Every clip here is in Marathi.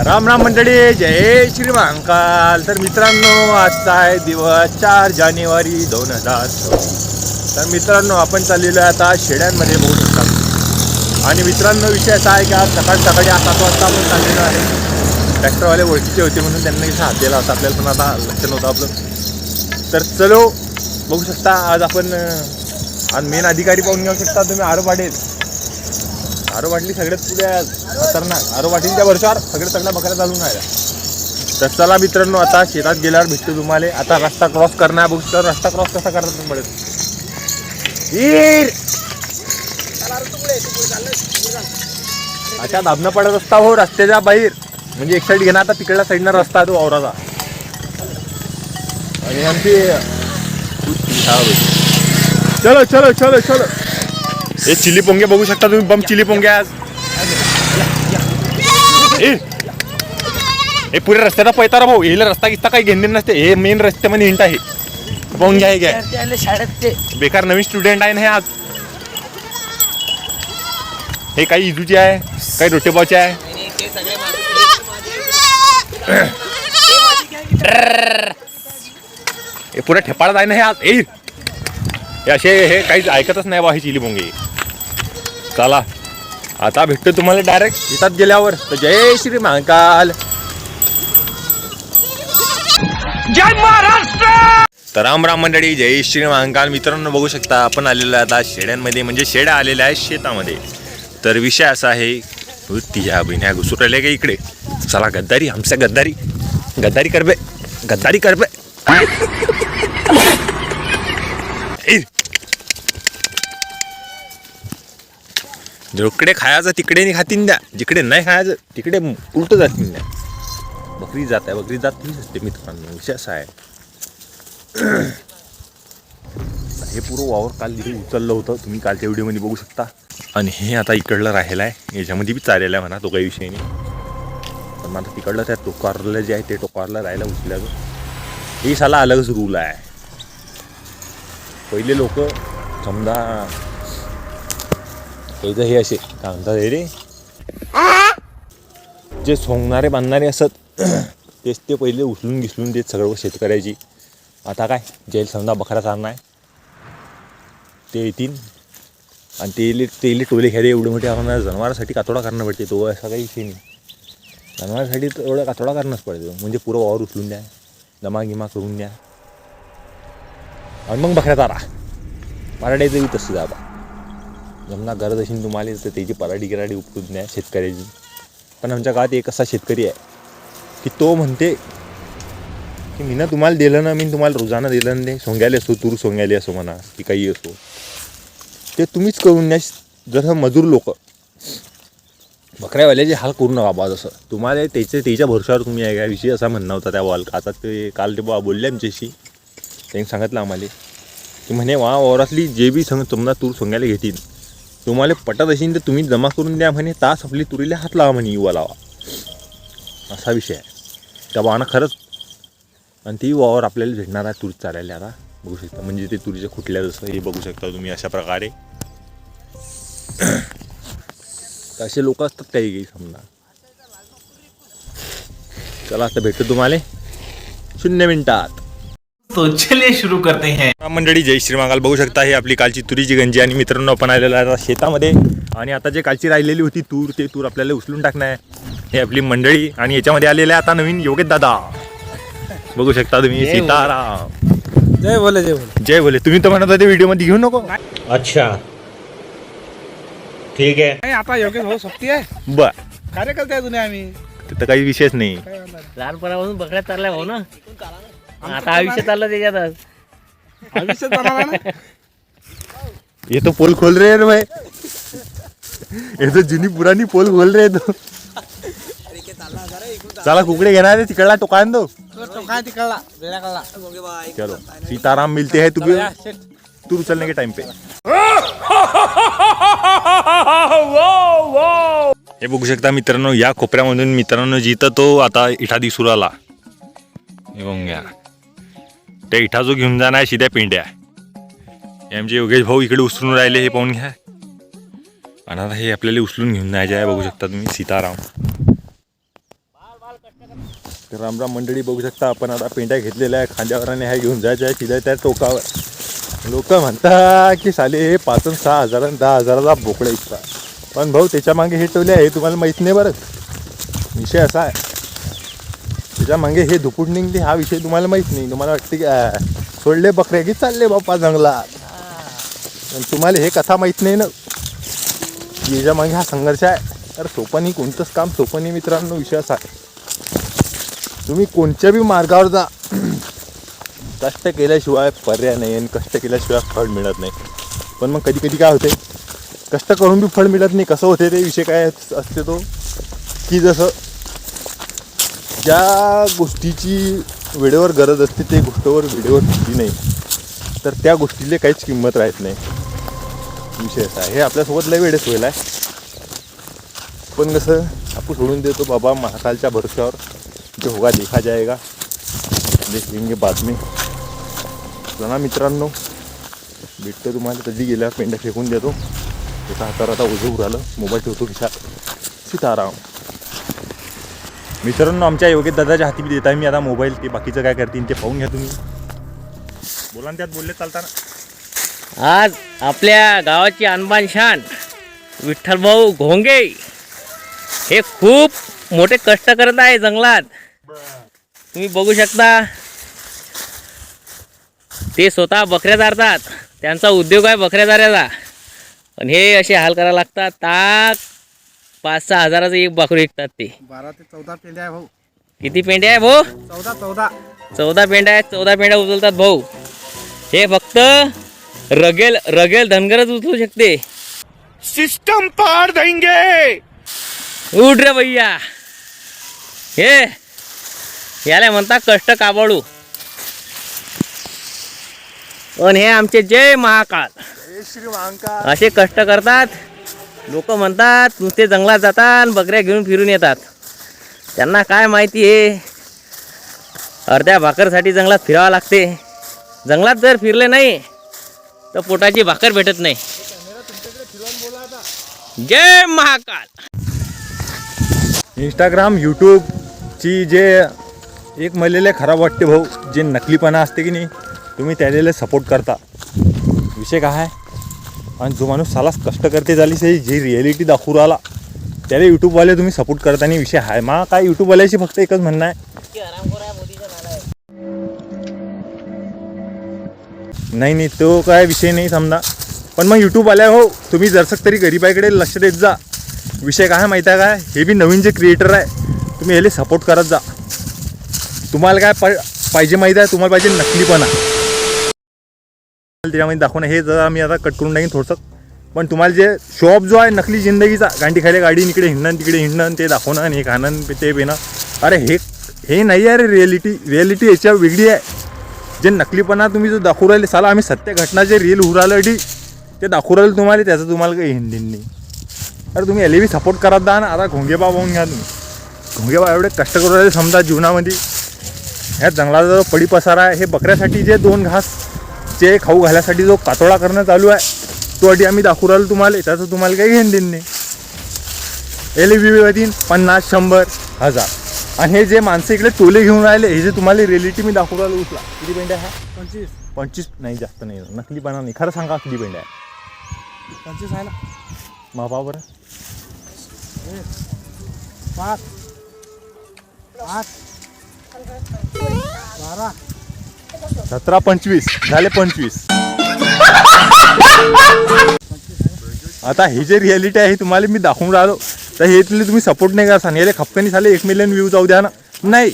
राम राम मंडळी, जय श्री महाकाल. तर मित्रांनो, आजचा आहे दिवस 4 जानेवारी 2024. तर मित्रांनो, आपण चाललेलो आहे आता शेड्यांमध्ये बघू शकता. आणि मित्रांनो, विषय असा आहे की आज सकाळी 7 वाजता आपण चाललेलो आहे. ट्रॅक्टरवाले ओळखीचे होते म्हणून त्यांना इथं हात दिला होता आपल्याला, पण आता लक्ष नव्हतं आपलं. तर चलो बघू शकता. आज मेन अधिकारी पाहून घेऊ शकता तुम्ही. आरो वाटली सगळ्यात पुढे खतरनाक. आरो वाटींच्या वर्षावर सगळ्या बकऱ्या चालून राहिल्या. तर चला मित्रांनो, आता शेतात गेल्यावर भेटतो तुम्हाला. आता रस्ता क्रॉस करणार बघू शकता. रस्ता क्रॉस कसा करतात पडेल. अच्छा दाबणं पडत असता हो रस्त्याच्या बाहेर, म्हणजे एक साईड घेणार. आता तिकडल्या साईडनं रस्ता आहे तो वावराचा. आणि आमची चलो चलो चलो चलो. हे चिली पोंगे बघू शकता तुम्ही. बम चिली पोंगे आज. हे पुऱ्या रस्त्याचा पैतारा भाऊ. हे रस्ता किस्ता काही घेणं नसते. हे मेन रस्त्यामध्ये हिंट आहे. पोंगे आहे काय शाळेत बेकार नवीन स्टुडंट आहे ना हे आज. हे काही इजूचे आहे, काही रोटेबाचे आहे. हे पुऱ्या ठेपाळत आहे ना हे आज. हे असे हे काहीच ऐकतच नाही बा हे चिली पोंगे. चला आता भेटतो तुम्हाला डायरेक्ट शेतात गेल्यावर. तर जय श्री महाकाल, जय महाराष्ट्र. तर राम राम मंडळी, जय श्री महाकाल. मित्रांनो बघू शकता आपण आलेलो आहे आता शेड्यांमध्ये, म्हणजे शेड्या आलेल्या आहेत शेतामध्ये. तर विषय असा आहे, तिच्या बहिण्या घुसून राहिल्या का इकडे. चला गद्दारी, आमच्या गद्दारी गद्दारी करबे, गद्दारी करबे. जिकडे खायचं तिकडे नाही खातीन द्या, जिकडे नाही खायचं तिकडे उलट जातीन द्या. बकरी जात आहे, बकरी जात हीच असते मित्रांनो. विषय असा आहे, हे पुरं वावर काल तिथे उचललं होतं तुम्ही कालच्या व्हिडिओमध्ये बघू शकता. आणि हे आता इकडलं राहिलं आहे, याच्यामध्ये बी चालेलं आहे म्हणा, तो काही विषय नाही. पण आता तिकडलं त्या टोकारलं जे आहे ते टोकारलं राहायला उचल्याचं हे साला अलगच रूल आहे. पहिले लोक समजा त्याचं हे असे काय म्हणतात हे रे, जे सोंगणारे बांधणारे असत तेच ते पहिले उचलून घिसलून देत सगळं शेतकऱ्याची. आता काय जेल समजा बकरा चालणार आहे ते येतील आणि तेले टोले खेळे एवढे मोठे. आपण जनावरांसाठी कातोडा करणं पडते, तो असा काही विषय नाही. जनावरांसाठी एवढा कातोडा करणंच पडते, म्हणजे पुरं वावर उचलून द्या, जमागिमा करून द्या आणि मग बकऱ्या चारा. पराड्याचं बी तसं जाबा जमना गरज असेल तुम्हाला तर त्याची पराडी गिराडी उपटून द्या शेतकऱ्याची. पण आमच्या गावात एक असा शेतकरी आहे की तो म्हणते की मी ना तुम्हाला दिलं ना, मी तुम्हाला रोजानं दिलं ना, सोंग्याले असो तूर सोंग्याले असो म्हणा की काही असो ते तुम्हीच करून द्या. जसं मजूर लोक बकऱ्यावाल्याचे हाल करू नका बा. जसं तुम्हाला त्याच्या भरोशावर तुम्ही आहे. विषय असा म्हणणं होता त्या बॉल. आता ते काल ते बा बोलले आमच्याशी, त्यांनी सांगितलं आम्हाला की म्हणे वावरातली जे बी समजा तूर सोंग्याला घेतील तुम्हाला पटत असेल तर तुम्ही जमा करून द्या म्हणे. तास आपली तुरीला हात लावा म्हणे, युवा लावा, असा विषय आहे. त्या भावानं खरंच. आणि ती वावर आपल्याला भेटणार आहे तूर चालायला. आता बघू शकता, म्हणजे ते तुरीच्या खुटल्या जसं हे बघू शकता तुम्ही अशा प्रकारे. असे लोक असतात काही समजा. चला आता भेटतो तुम्हाला 0 मिनिटात. तो चलिए शुरू करते हैं. मंडळी, जय श्री महाकाल. बघू शकता हे आपली कालची तुरीची गंजी. आणि मित्रांनो आपण आलेलो आहे शेतामध्ये. आणि आता जे कालची राहिलेली होती तूर, ते तूर आपल्याला उचलून टाकणं आहे. हे आपली मंडळी. आणि याच्यामध्ये आलेले आहे आता नवीन योगेश दादा. बघू शकता तुम्ही. सीताराम, जय बोले जय बोले जय बोले. तुम्ही तर म्हणत होते व्हिडिओ मध्ये घेऊ नको. अच्छा ठीक आहे. नाही, आता योग्य भाऊ सोबती आहे. बर, कार्यकर्ते आहे जुने आम्ही. तिथं काही विषयच नाही. लहानपणापासून बकऱ्या चालल्या भाऊ ना. आता आयुष्य चाललं त्याच्यातच. आयुष्यात जाणार ना. ये तो पोल खोल रहे हैं भाई, ये तो जुनी पुरानी पोल खोल रहे तो. चला कुकडे घेणार आहे तिकडला टोकान दो. चलो सीताराम मिलते हैं तुम्हें तूर उचलने के टाइम पे. हे बघू शकता मित्रांनो, या कोपऱ्यामधून मित्रांनो जिथं तो आता इठा दिसू आला हे बघून घ्या. त्या इठा जो घेऊन जाणार शिद्या पेंड्या. हे आमचे योगेश भाऊ इकडे उचलून राहिले, हे पाहून घ्या. आणि आता हे आपल्याला उचलून घेऊन जायचे आहे. बघू शकता तुम्ही सीताराम. तर रामराम मंडळी, बघू शकता आपण आता पेंड्या घेतलेल्या आहे खांद्यावर आणि ह्या घेऊन जायच्या आहे तिला त्या टोकावर. लोक म्हणतात की साले हे 5 आणि 6 हजार आणि 10 हजाराचा बोकडा इतका, पण भाऊ त्याच्या मागे हे ठेवले आहे हे तुम्हाला माहीत नाही बरं. विषय असा आहे, त्याच्या मागे हे धुपूट निघते हा विषय तुम्हाला माहीत नाही. तुम्हाला वाटते की सोडले बकऱ्या की चालले बाप्पा जंगलात, पण तुम्हाला हे कथा माहीत नाही ना की याच्या मागे हा संघर्ष आहे. तर सोपं नाही, कोणतंच काम सोपं नाही मित्रांनो. विषय असा आहे, तुम्ही कोणत्या बी मार्गावर जा, कष्ट केल्याशिवाय पर्याय नाही आणि कष्ट केल्याशिवाय फळ मिळत नाही. पण मग कधी कधी काय होते, कष्ट करून बी फळ मिळत नाही. कसं होते ते विषय काय असते तो, की जसं ज्या गोष्टीची वेळेवर गरज असते ते गोष्टीवर वेळेवर भेटली नाही तर त्या गोष्टीला काहीच किंमत राहत नाही. विषय असा आहे, हे आपल्यासोबत लय वेळेस होईल आहे. पण कसं आपण सोडून देतो बाबा महाकालच्या भरोश्यावर, जो होगा देखा जाएगा, देखेंगे बाद में. चला मित्रांनो, भेटतो तुम्हाला कधी गेल्यावर पेंड्या फेकून देतो. एका हातावर आता ओझं उरालं, मोबाईल ठेवतो खिशात. सीताराम. मित्रांनो, आमच्या योगेश दादाच्या हाती बी देत आहे मी आता मोबाईल. ते बाकीचं काय करतील ते पाहून घ्या तुम्ही. बोला ना, त्यात बोलले चालताना. आज आपल्या गावाची अनबान शान विठ्ठलभाऊ घोंगे हे खूप मोठे कष्ट करत आहे जंगलात. तुम्ही बघू शकता, ते स्वतः बकऱ्या चारतात, त्यांचा उद्योग आहे बकऱ्या चाऱ्याचा. पण हे असे हाल करायला लागतात. ताक 5-6 हजाराचं एक बकरू विकतात ते. 12 ते 14 पेंड्या आहे भाऊ. किती पेंड्या आहे भाऊ? 14 पेंड्या आहेत. 14 पेंड्या उचलतात भाऊ. हे फक्त रगेल धनगरच उचलू शकते. सिस्टम पार देंगे. उठ रे भैया. हे याला म्हणतात कष्ट काबाडू. पण हे आमचे जय महाकाल जय श्री महाकाल. असे कष्ट करतात. लोक म्हणतात नुसते जंगलात जातात बकऱ्या घेऊन फिरून येतात. त्यांना काय माहिती आहे, अर्ध्या भाकरसाठी जंगलात फिरावं लागते. जंगलात जर फिरले नाही तर पोटाची भाकर भेटत नाही. जय महाकाल. इंस्टाग्राम यूट्यूबची जे एक मलेले खराब वाटते भाऊ, जे नकलीपणा असते की नाही, तुम्ही त्याला सपोर्ट करता. विषय काय आहे, आणि जो माणूस सालाच कष्ट करते झाली से जी रिॲलिटी दाखवू राहिला त्याला यूट्यूबवाले तुम्ही सपोर्ट करताना विषय आहे. मा काय यूट्यूबवाल्याशी फक्त एकच म्हणणं आहे, नाही तो काय विषय नाही समजा. पण मग यूट्यूबवाल्या हो, तुम्ही जरसक तरी गरिबाईकडे लक्ष देत जा. विषय काय माहिती आहे काय, हे बी नवीन जे क्रिएटर आहे तुम्ही याला सपोर्ट करत जा. तुम्हाला काय पाहिजे माहिती आहे, तुम्हाला पाहिजे नकलीपणा त्याच्यामध्ये दाखवणं. हे जरा मी आता कट करून टाकीन थोडंसं. पण तुम्हाला जे शॉप जो आहे नकली जिंदगीचा, गांडी खाली गाडी इकडे हिंडणं तिकडे हिंडणं, ते दाखवणं आणि हे खाणं ते पिणं, अरे हे नाही आहे रे. रिॲलिटी याच्या वेगळी आहे. जे नकलीपणा तुम्ही जो दाखवू राहिले, साला आम्ही सत्य घटना जे रिअल होऊ राहिलं अडी ते दाखवू राहिले तुम्हाला, त्याचं तुम्हाला काही हिंडीन नाही. अरे तुम्ही याला बी सपोर्ट करत जा ना. आता घोंगेबा पाहून घ्या तुम्ही. घोंगेबा एवढे कष्ट करू राहिले समजा जीवनामध्ये. ह्या जंगलाचा जो पडी पसारा आहे, हे बकऱ्यासाठी जे 2 घास जे खाऊ घालायसाठी जो कातोडा करणं चालू आहे तो अडी आम्ही दाखवू राहिलो तुम्हाला. त्याचं तुम्हाला काही घेणं देणं नाही. याला व्ह्यू येतील 50, 100, 1000. आणि हे जे माणसं इकडे टोले घेऊन राहिले, हे जे तुम्हाला रिॲलिटी मी दाखवू राहिलो, उचला. किती पेंड्या आहे? 25 नाही, जास्त नाही. नकलीपणा नाही, खरं सांगा किती पेंड्या आहे? 25 आहे ना. मापा बरं. 5 8 12 17, 25 झाले. 25 आता ही जे रिॲलिटी आहे तुम्हाला मी दाखवून राहिलो, तर हे तुम्ही सपोर्ट नाही करसान. याला खपकनी झाले 1 मिलियन व्ह्यू जाऊ द्या ना. नाही,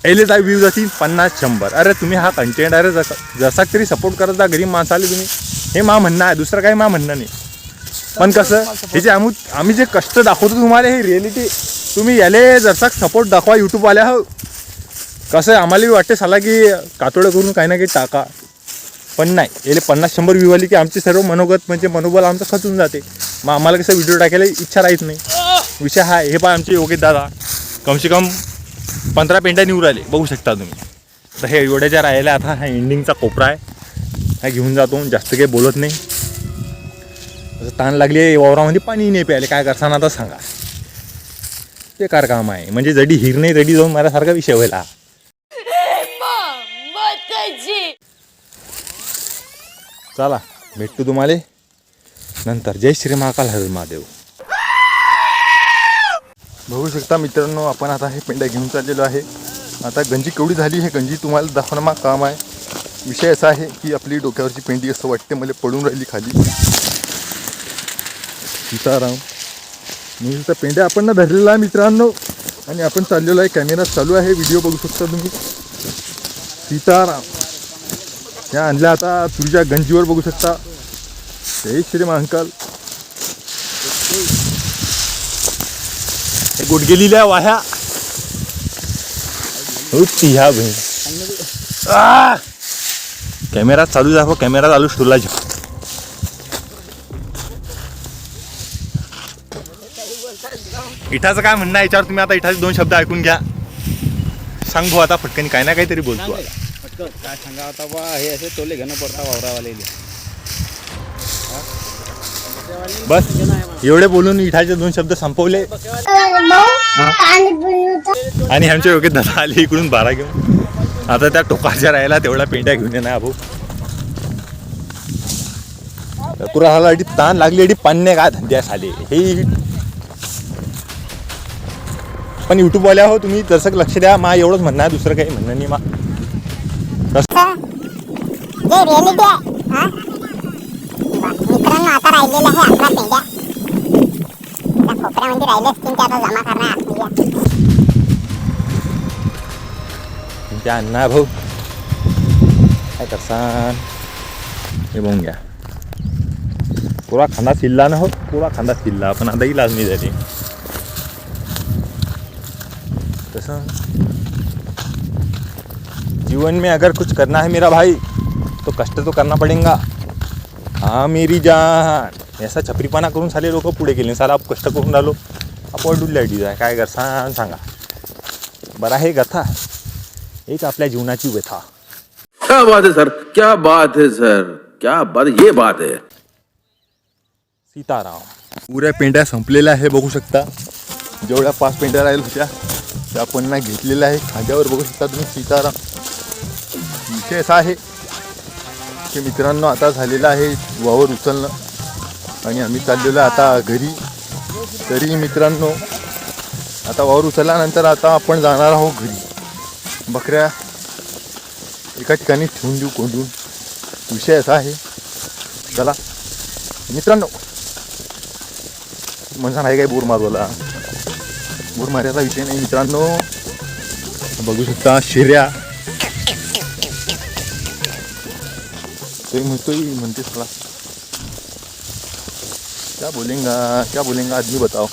याले जा व्ह्यू जातील 50, 100. अरे तुम्ही हा कंटेंट अरे जसा तरी सपोर्ट करत जा गरीब माणसाले तुम्ही. हे मा म्हणणं आहे, दुसरं काही मा म्हणणं नाही. पण कसं, हे जे आम्ही जे कष्ट दाखवतो तुम्हाला, हे रिॲलिटी तुम्ही याले जरसा सपोर्ट दाखवा यूट्यूबवाल्या. हो कसं आहे, आम्हालाही वाटते साला की कातोडं करून काही ना काही टाका, पण नाही. याले 50-100 व्ह्यू आली की आमचे सर्व मनोगत म्हणजे मनोबल आमचं खचून जाते. मग आम्हाला कसं व्हिडिओ टाकायला इच्छा राहत नाही. विषय हा. हे पहा आमचे योगेश दादा कमसे कम 15 पेंड्या निवड आले, बघू शकता तुम्ही. तर हे एवढ्या राहिल्या, आता हा एंडिंगचा कोपरा आहे, हा घेऊन जातो. जास्त काही बोलत नाही. ताण लागली आहे वावरामध्ये, पाणी नाही प्यायले, काय करसान आता सांगा. बेकार काम आहे. म्हणजे जडी हिर नाही तडी जाऊन माझ्यासारखा विषय व्हायला. चला भेटतो तुम्हाला नंतर. जय श्री महाकाल, हर महादेव. बघू शकता मित्रांनो, आपण आता हे पेंड्या घेऊन चाललेलो आहे. आता गंजी केवढी झाली हे गंजी तुम्हाला दाखवणं मग काम आहे. विषय असा आहे की आपली डोक्यावरची पेंडी असं वाटते मला पडून राहिली खाली. सीताराम नुसतं पेंड्या आपण ना धरलेला आहे मित्रांनो. आणि आपण चाललेलो आहे, कॅमेरा चालू आहे, व्हिडिओ बघू शकता तुम्ही. सीताराम त्या आणल्या आता तुझ्या गंजीवर बघू शकता. जय श्री महाकाल. गुडगेलील्या वाह्या ह्या बहीण. कॅमेरा चालू दाखव, कॅमेरा चालू ठेवला. इठाचं काय म्हणणं आहे याच्यावर तुम्ही आता इठाचे 2 शब्द ऐकून घ्या. सांग भाऊ आता फटकन काय ना काहीतरी बोलतो. काय सांगा आता बा, हे असे टोले घेणं पडता वावरावाले. बस एवढे बोलून इठाचे 2 शब्द संपवले. आणि आमच्या योग्य दादा आले इकडून 12 घेऊन. आता त्या टोकाच्या राहायला तेवढ्या पेंड्या घेऊन येणार भाऊ. पुरा हाला अडी ताण लागली, अडी पाण्या काय धंद्यास आले हे. पण युट्यूबवाल्या हो तुम्ही तसं लक्ष द्या. मा एवढंच म्हणणं आहे, दुसरं काही म्हणणं नाही. मा मित्रांनो आता राहिलेला आहे आपला पेंड्या. त्या खोपऱ्यामध्ये राहिले असतील ते आता जमा करणार आतमध्ये. तुमच्या अण्णा भाऊ काय करसान हे बघून घ्या. पुरा खांदा सिल्ला ना हो, पुरा खांदा सिल्ला. पण आता इलाज नाही झाली तसं. जीवन में अगर कुछ करना है मेरा भाई तो कष्ट तो करना पड़ेगा. हाँ मेरी जान. ऐसा छपरीपणा करून साले लोक पुढे गेले. साला आप कष्ट करून राहिलो, आपण डुल्ल्या जाय. काय करसान सांगा बरं. आहे कथा एक आपल्या जीवनाची व्यथा. क्या बात है सर, क्या बात है सर, क्या बात, ये बात है. सीताराम. पुऱ्या पेंड्या संपलेल्या आहे बघू शकता. जेवढ्या 5 पेंड्या राहिल्या होत्या त्या आपण ना घेतलेल्या आहे. खांद्यावर बघू शकता तुम्ही. सीताराम. विषय असा आहे की मित्रांनो आता झालेलं आहे वावर उचलणं आणि आम्ही चाललेलो आहे आता घरी. तरी मित्रांनो आता वावर उचलल्यानंतर आता आपण जाणार आहोत घरी. बकऱ्या एका ठिकाणी ठेवून देऊ कोंडून. विषय असा आहे. चला मित्रांनो, म्हणा नाही काय बोर मारवला. बोर मारायचा विषय नाही मित्रांनो. बघू शकता शिर्या तो म्हणते थोड़ा क्या बोलेंगा आदमी बताओ.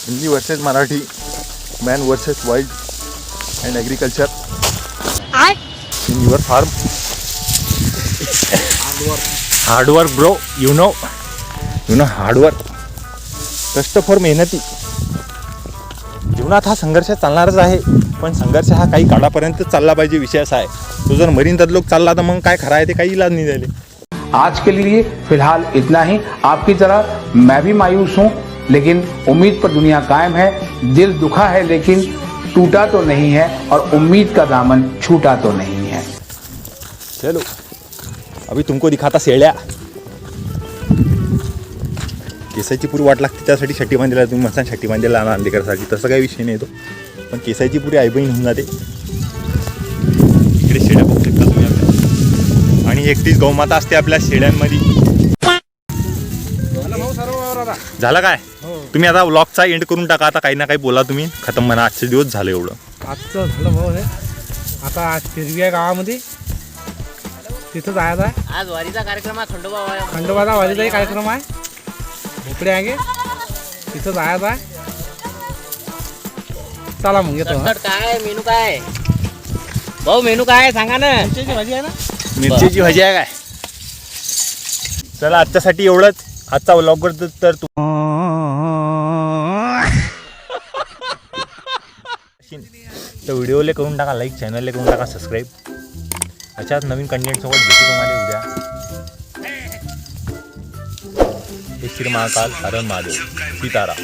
Hindi versus Marathi, man versus wild and agriculture in your farm. Hard work bro, you know hard work. कष्ट फॉर मेहनती. जीवनात हा संघर्ष चालणारच आहे, पण संघर्ष हा काही काळापर्यंत चालला पाहिजे. विषय असा आहे तो जर मरीन तद लोक चालला तर मग काय खरं आहे ते काही इलाज नाही झाले. आज के लिए फिलहाल इतना ही. आपकी तरह मैं भी मायूस हूँ, लेकिन उम्मीद पर दुनिया कायम है. दिल दुखा है लेकिन टूटा तो नहीं है, और उम्मीद का दामन छूटा तो नहीं है. चलो अभी तुमको दिखाता शेळ्या. केसाची पुरी वाट लागते त्यासाठी शट्टी बांधायला. तुम्ही म्हणता शट्टी बांधायला आणा लेकरासाठी, तसं काही विषय नाही तो. पण केसाची पुरी आईबहीण होऊन जाते. इकडे शेळ्या बघू शकता तुम्ही आपल्या. आणि एकटीच गौमाता असते आपल्या शेळ्यांमध्ये. झालं काय तुम्ही आता व्लॉगचा एंड करून टाका. आता काही ना काही बोला तुम्ही. खतम म्हणा. आजचे दिवस झालं एवढं. आजचं झालं भाऊ हे. आता शिरवी गावामध्ये तिथं जायचं आहे. आज वारीचा कार्यक्रम आहे. खंडोबाचा वारीचाही कार्यक्रम आहे. भोपळे आहे तिथं जायचं आहे. चला मग येतो. काय मेनू काय भाऊ, मेनू काय सांगा ना. मिरचीची भाजी आहे ना. मिरचीची भाजी आहे काय. चला आजच्यासाठी एवढंच. आजचा व्लॉग तर व्हिडिओला करून टाका लाईक, चॅनलला करून टाका सबस्क्राईब. अशाच नवीन कंटेंट सोबत भेटू तुम्हाला उद्या. श्री महाकाल, हर महादेव, सीताराम.